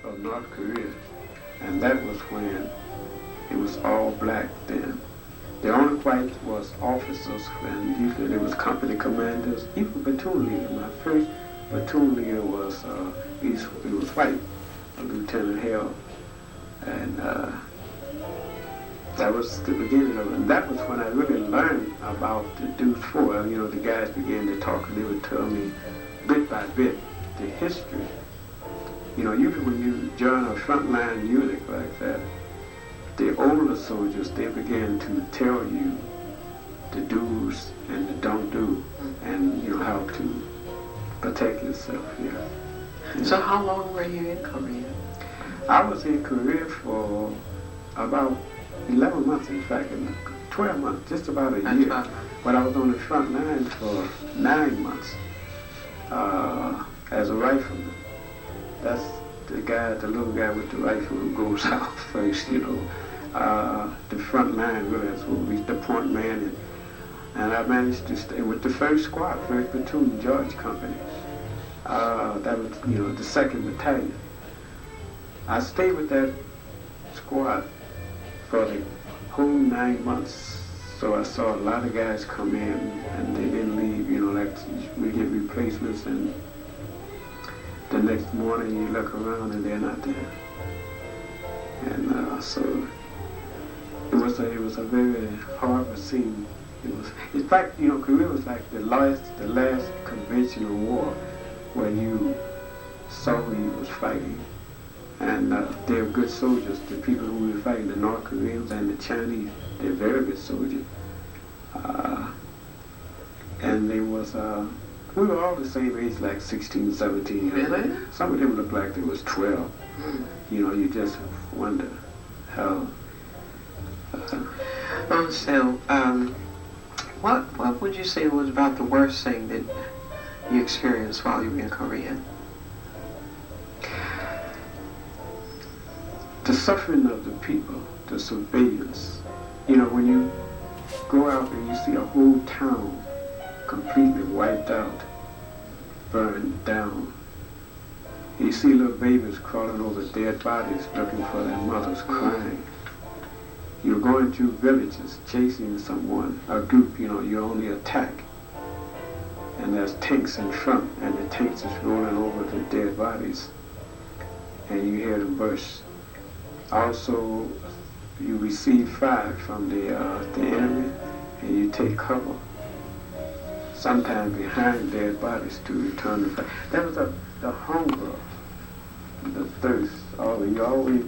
of North Korea, and that was when it was all black then. The only white was officers, and usually there was company commanders, even platoon leader. My first platoon leader was he was white, a Lieutenant Hale, and that was the beginning of it. And that was when I really learned about the Deuce 4. You know, the guys began to talk, and they would tell me bit by bit the history. You know, usually when you join a frontline unit like that, the older soldiers, they began to tell you the do's and the don't do, and you know how to protect yourself here. Yeah. So how long were you in Korea? I was in Korea for about 11 months, in fact, 12 months, just about a year. But I was on the front line for 9 months as a rifleman. That's the guy, the little guy with the rifle who goes out first, you know. The front line, really, that's what we, the point man. And I managed to stay with the first squad, 1st Platoon, George Company. That was, you know, the 2nd Battalion. I stayed with that squad for the whole 9 months. So I saw a lot of guys come in and they didn't leave, you know, like we get replacements and the next morning you look around and they're not there. And so it was a very horrible scene. It was, in fact, you know, Korea was like the last conventional war where you saw who you was fighting. And they were good soldiers. The people who we were fighting, the North Koreans and the Chinese, they're very good soldiers. And they was, we were all the same age, like 16, 17. Really? Some of them looked like they was 12. You know, you just wonder how. What would you say was about the worst thing that you experienced while you were in Korea? The suffering of the people, the civilians. You know, when you go out and you see a whole town completely wiped out, burned down. You see little babies crawling over dead bodies looking for their mothers crying. You're going through villages chasing someone, a group, you know, you're on the attack. And there's tanks in front, and the tanks is rolling over the dead bodies. And you hear them burst. Also, you receive fire from the enemy, and you take cover. Sometimes behind dead bodies to return the fire. That was the hunger, the thirst. You always